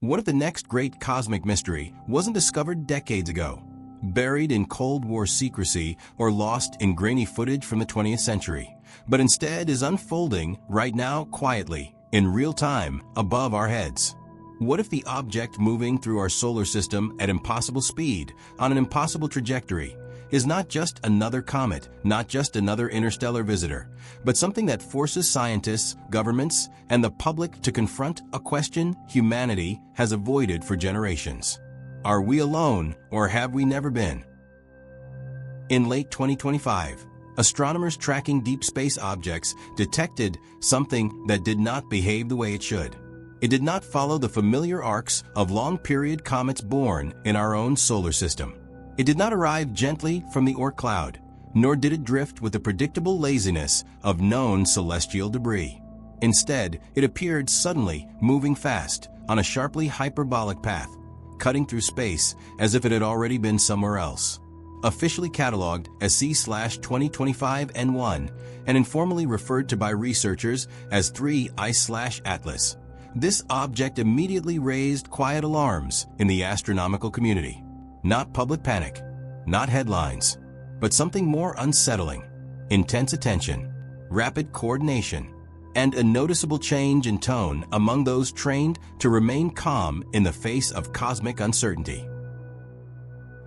What if the next great cosmic mystery wasn't discovered decades ago, buried in Cold War secrecy or lost in grainy footage from the 20th century, but instead is unfolding right now quietly, in real time, above our heads? What if the object moving through our solar system at impossible speed, on an impossible trajectory, is not just another comet, not just another interstellar visitor, but something that forces scientists, governments, and the public to confront a question humanity has avoided for generations? Are we alone, or have we never been? In late 2025, astronomers tracking deep space objects detected something that did not behave the way it should. It did not follow the familiar arcs of long-period comets born in our own solar system. It did not arrive gently from the Oort cloud, nor did it drift with the predictable laziness of known celestial debris. Instead, it appeared suddenly, moving fast, on a sharply hyperbolic path, cutting through space as if it had already been somewhere else. Officially catalogued as C/2025 N1 and informally referred to by researchers as 3I/Atlas, this object immediately raised quiet alarms in the astronomical community. Not public panic, not headlines, but something more unsettling: intense attention, rapid coordination, and a noticeable change in tone among those trained to remain calm in the face of cosmic uncertainty.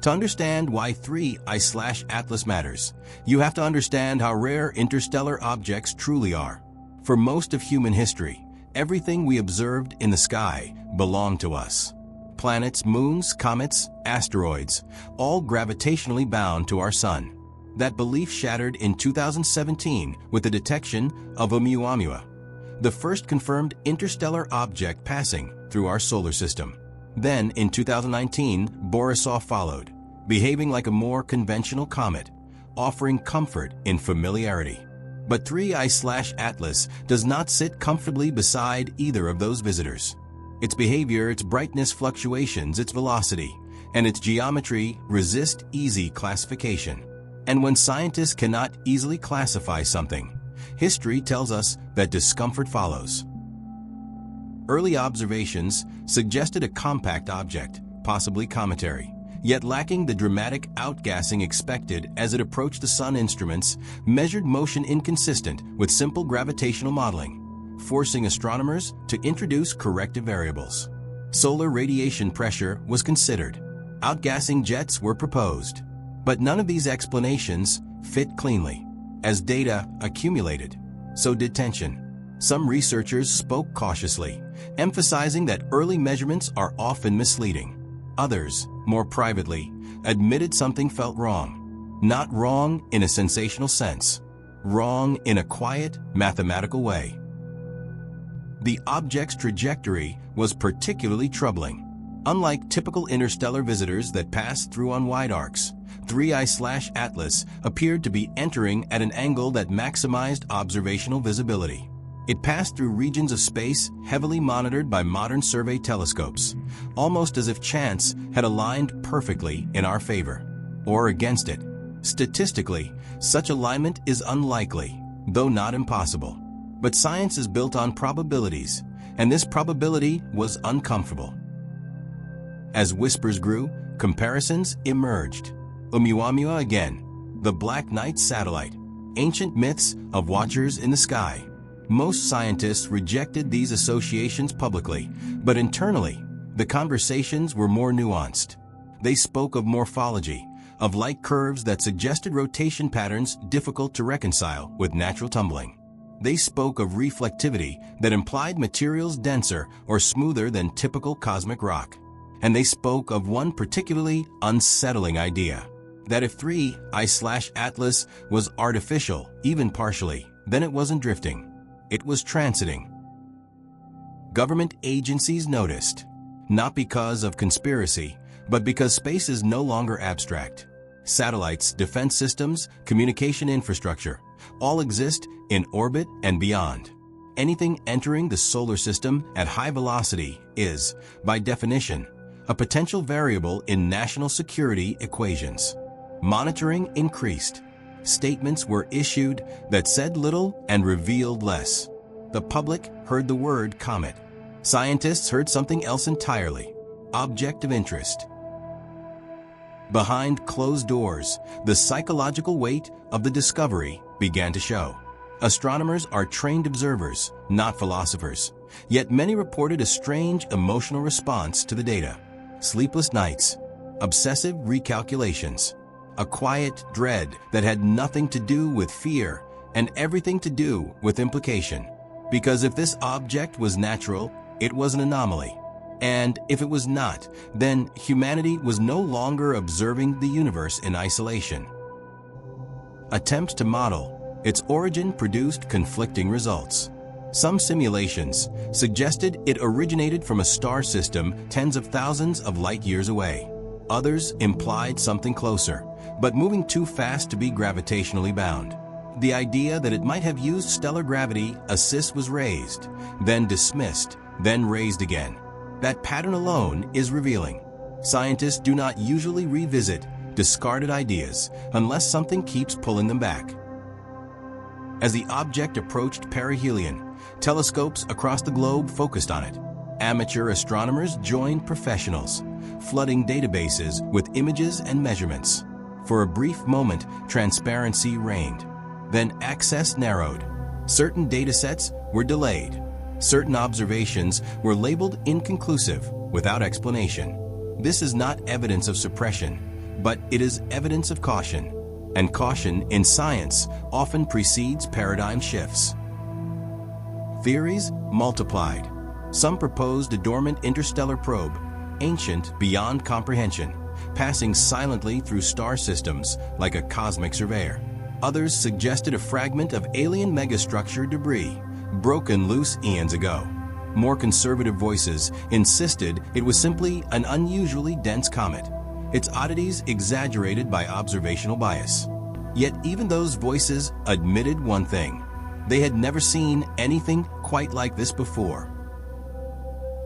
To understand why 3I/Atlas matters, you have to understand how rare interstellar objects truly are. For most of human history, everything we observed in the sky belonged to us. Planets, moons, comets, asteroids, all gravitationally bound to our sun. That belief shattered in 2017 with the detection of Oumuamua, the first confirmed interstellar object passing through our solar system. Then, in 2019, Borisov followed, behaving like a more conventional comet, offering comfort in familiarity. But 3I/Atlas does not sit comfortably beside either of those visitors. Its behavior, its brightness fluctuations, its velocity, and its geometry resist easy classification. And when scientists cannot easily classify something, history tells us that discomfort follows. Early observations suggested a compact object, possibly cometary, yet lacking the dramatic outgassing expected as it approached the sun. Instruments measured motion inconsistent with simple gravitational modeling, forcing astronomers to introduce corrective variables. Solar radiation pressure was considered. Outgassing jets were proposed. But none of these explanations fit cleanly. As data accumulated, so did tension. Some researchers spoke cautiously, emphasizing that early measurements are often misleading. Others, more privately, admitted something felt wrong. Not wrong in a sensational sense, wrong in a quiet, mathematical way. The object's trajectory was particularly troubling. Unlike typical interstellar visitors that pass through on wide arcs, 3I/Atlas appeared to be entering at an angle that maximized observational visibility. It passed through regions of space heavily monitored by modern survey telescopes, almost as if chance had aligned perfectly in our favor, or against it. Statistically, such alignment is unlikely, though not impossible. But science is built on probabilities, and this probability was uncomfortable. As whispers grew, comparisons emerged. Oumuamua again, the Black Knight satellite, ancient myths of watchers in the sky. Most scientists rejected these associations publicly, but internally, the conversations were more nuanced. They spoke of morphology, of light curves that suggested rotation patterns difficult to reconcile with natural tumbling. They spoke of reflectivity that implied materials denser or smoother than typical cosmic rock. And they spoke of one particularly unsettling idea, that if 3I/Atlas was artificial, even partially, then it wasn't drifting. It was transiting. Government agencies noticed, not because of conspiracy, but because space is no longer abstract. Satellites, defense systems, communication infrastructure, all exist in orbit and beyond. Anything entering the solar system at high velocity is, by definition, a potential variable in national security equations. Monitoring increased. Statements were issued that said little and revealed less. The public heard the word comet. Scientists heard something else entirely: object of interest. Behind closed doors, the psychological weight of the discovery began to show. Astronomers are trained observers, not philosophers. Yet many reported a strange emotional response to the data. Sleepless nights, obsessive recalculations, a quiet dread that had nothing to do with fear and everything to do with implication. Because if this object was natural, it was an anomaly. And if it was not, then humanity was no longer observing the universe in isolation. Attempts to model its origin produced conflicting results. Some simulations suggested it originated from a star system tens of thousands of light years away. Others implied something closer, but moving too fast to be gravitationally bound. The idea that it might have used stellar gravity assist was raised, then dismissed, then raised again. That pattern alone is revealing. Scientists do not usually revisit discarded ideas unless something keeps pulling them back. As the object approached perihelion, telescopes across the globe focused on it. Amateur astronomers joined professionals, flooding databases with images and measurements. For a brief moment, transparency reigned. Then access narrowed. Certain datasets were delayed. Certain observations were labeled inconclusive, without explanation. This is not evidence of suppression, but it is evidence of caution. And caution in science often precedes paradigm shifts. Theories multiplied. Some proposed a dormant interstellar probe, ancient beyond comprehension, passing silently through star systems like a cosmic surveyor. Others suggested a fragment of alien megastructure debris, broken loose eons ago. More conservative voices insisted it was simply an unusually dense comet, its oddities exaggerated by observational bias. Yet even those voices admitted one thing: they had never seen anything quite like this before.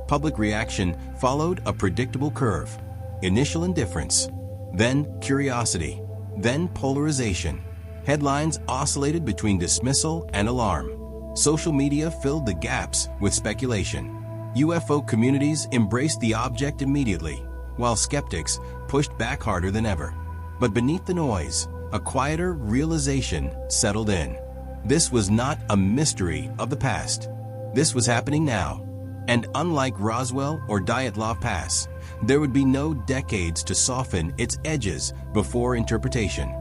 Public reaction followed a predictable curve: initial indifference, then curiosity, then polarization. Headlines oscillated between dismissal and alarm. Social media filled the gaps with speculation. UFO communities embraced the object immediately, while skeptics pushed back harder than ever. But beneath the noise, a quieter realization settled in. This was not a mystery of the past. This was happening now. And unlike Roswell or Dyatlov Pass, there would be no decades to soften its edges before interpretation.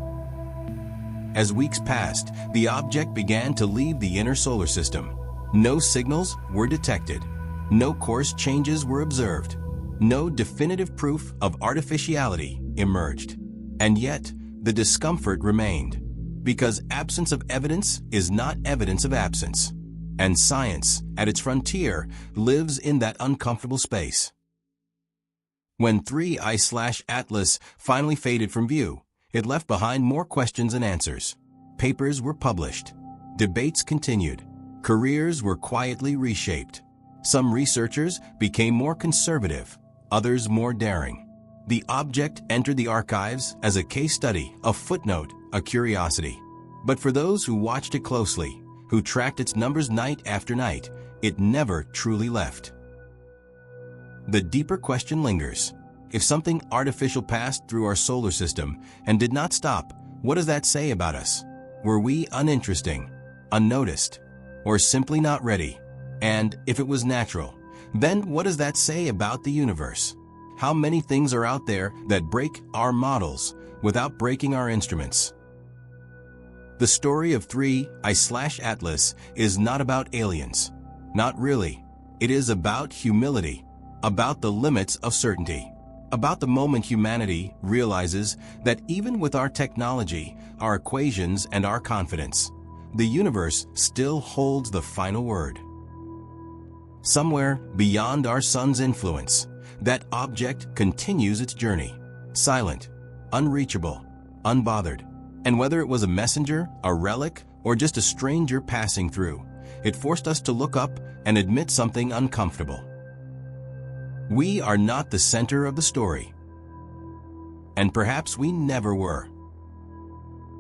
As weeks passed, the object began to leave the inner solar system. No signals were detected. No course changes were observed. No definitive proof of artificiality emerged. And yet, the discomfort remained, because absence of evidence is not evidence of absence. And science, at its frontier, lives in that uncomfortable space. When 3I/Atlas finally faded from view, it left behind more questions than answers. Papers were published. Debates continued. Careers were quietly reshaped. Some researchers became more conservative, others more daring. The object entered the archives as a case study, a footnote, a curiosity. But for those who watched it closely, who tracked its numbers night after night, it never truly left. The deeper question lingers. If something artificial passed through our solar system and did not stop, what does that say about us? Were we uninteresting, unnoticed, or simply not ready? And if it was natural, then what does that say about the universe? How many things are out there that break our models without breaking our instruments? The story of 3I/Atlas is not about aliens. Not really. It is about humility, about the limits of certainty, about the moment humanity realizes that even with our technology, our equations, and our confidence, the universe still holds the final word. Somewhere beyond our sun's influence, that object continues its journey, silent, unreachable, unbothered. And whether it was a messenger, a relic, or just a stranger passing through, it forced us to look up and admit something uncomfortable. We are not the center of the story. And perhaps we never were.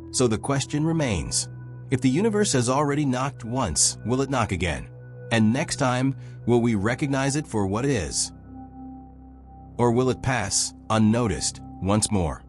So the question remains, if the universe has already knocked once, will it knock again? And next time, will we recognize it for what it is? Or will it pass unnoticed once more?